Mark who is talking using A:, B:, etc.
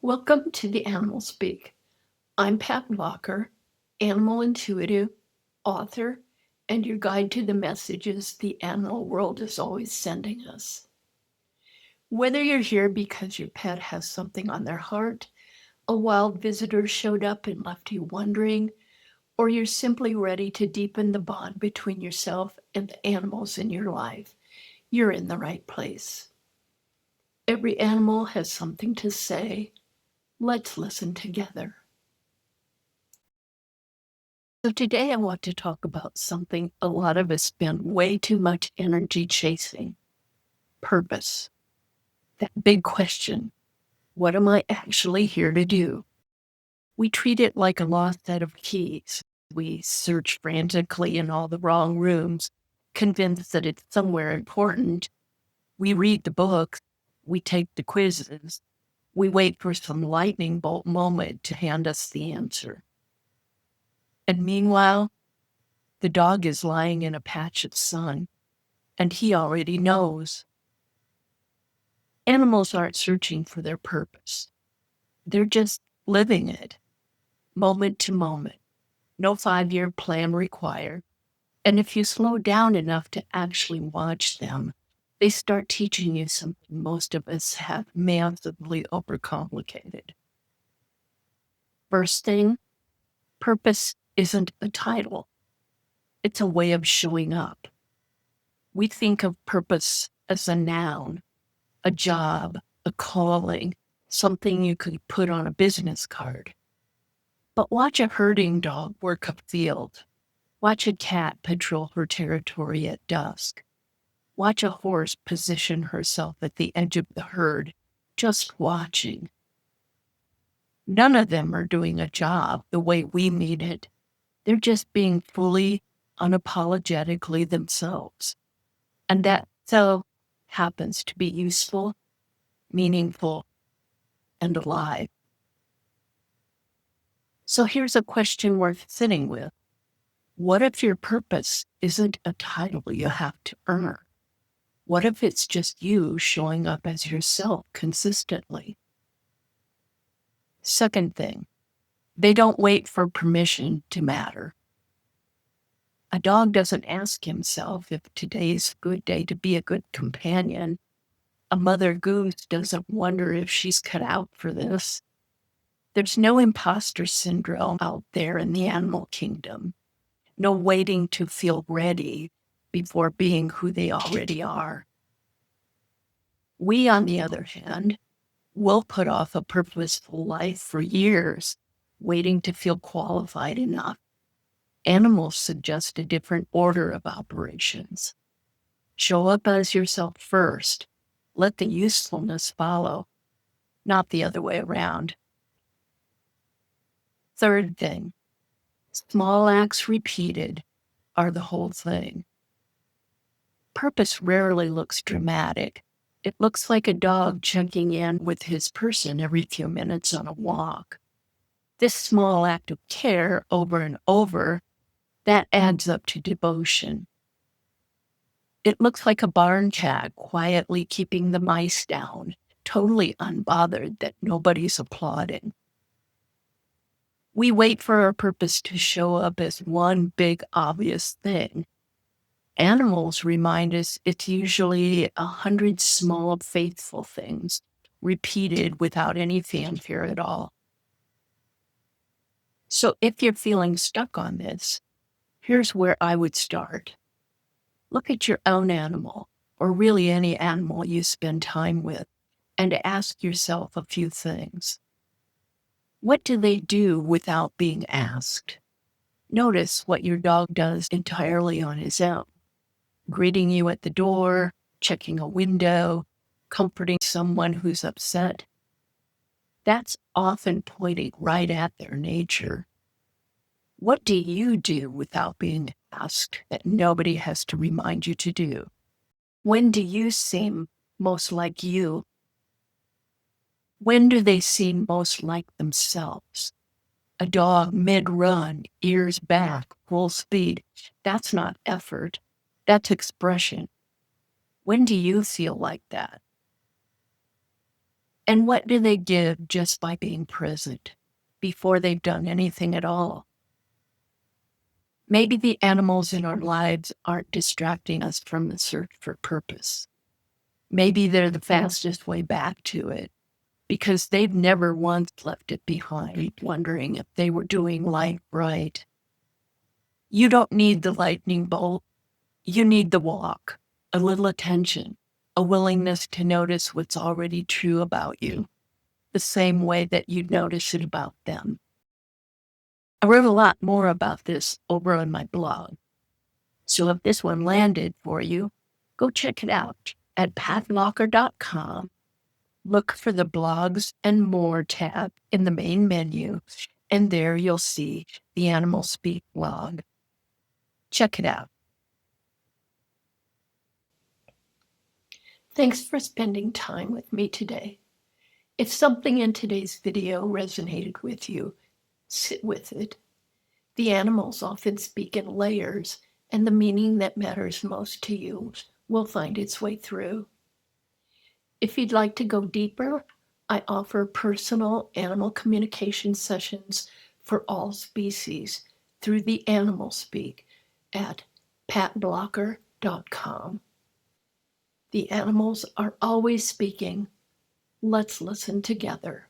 A: Welcome to the AnimalSpeak. I'm Pat Walker, animal intuitive, author, and your guide to the messages the animal world is always sending us. Whether you're here because your pet has something on their heart, a wild visitor showed up and left you wondering, or you're simply ready to deepen the bond between yourself and the animals in your life, you're in the right place. Every animal has something to say. Let's listen together. So today I want to talk about something a lot of us spend way too much energy chasing: purpose. That big question: what am I actually here to do? We treat it like a lost set of keys. We search frantically in all the wrong rooms, convinced that it's somewhere important. We read the books. We take the quizzes. We wait for some lightning bolt moment to hand us the answer. And meanwhile, the dog is lying in a patch of sun, and he already knows. Animals aren't searching for their purpose. They're just living it, moment to moment. No 5-year plan required. And if you slow down enough to actually watch them, they start teaching you something most of us have massively overcomplicated. First thing, purpose isn't a title. It's a way of showing up. We think of purpose as a noun, a job, a calling, something you could put on a business card. But watch a herding dog work a field. Watch a cat patrol her territory at dusk. Watch a horse position herself at the edge of the herd, just watching. None of them are doing a job the way we mean it. They're just being fully, unapologetically themselves. And that so happens to be useful, meaningful, and alive. So here's a question worth sitting with. What if your purpose isn't a title you have to earn? What if it's just you showing up as yourself consistently? Second thing, they don't wait for permission to matter. A dog doesn't ask himself if today's a good day to be a good companion. A mother goose doesn't wonder if she's cut out for this. There's no imposter syndrome out there in the animal kingdom. No waiting to feel ready before being who they already are. We, on the other hand, will put off a purposeful life for years, waiting to feel qualified enough. Animals suggest a different order of operations. Show up as yourself first. Let the usefulness follow, not the other way around. Third thing, small acts repeated are the whole thing. Purpose rarely looks dramatic. It looks like a dog checking in with his person every few minutes on a walk. This small act of care over and over, that adds up to devotion. It looks like a barn cat quietly keeping the mice down, totally unbothered that nobody's applauding. We wait for our purpose to show up as one big obvious thing. Animals remind us it's usually 100 small, faithful things, repeated without any fanfare at all. So if you're feeling stuck on this, here's where I would start. Look at your own animal, or really any animal you spend time with, and ask yourself a few things. What do they do without being asked? Notice what your dog does entirely on his own. Greeting you at the door, checking a window, comforting someone who's upset. That's often pointing right at their nature. What do you do without being asked that nobody has to remind you to do? When do you seem most like you? When do they seem most like themselves? A dog mid-run, ears back, full speed. That's not effort. That's expression. When do you feel like that? And what do they give just by being present before they've done anything at all? Maybe the animals in our lives aren't distracting us from the search for purpose. Maybe they're the fastest way back to it because they've never once left it behind, wondering if they were doing life right. You don't need the lightning bolt. You need the walk, a little attention, a willingness to notice what's already true about you, the same way that you'd notice it about them. I wrote a lot more about this over on my blog. So if this one landed for you, go check it out at patlocker.com. Look for the blogs and more tab in the main menu, and there you'll see the AnimalSpeak blog. Check it out. Thanks for spending time with me today. If something in today's video resonated with you, sit with it. The animals often speak in layers, and the meaning that matters most to you will find its way through. If you'd like to go deeper, I offer personal animal communication sessions for all species through the AnimalSpeak at patblocker.com. The animals are always speaking. Let's listen together.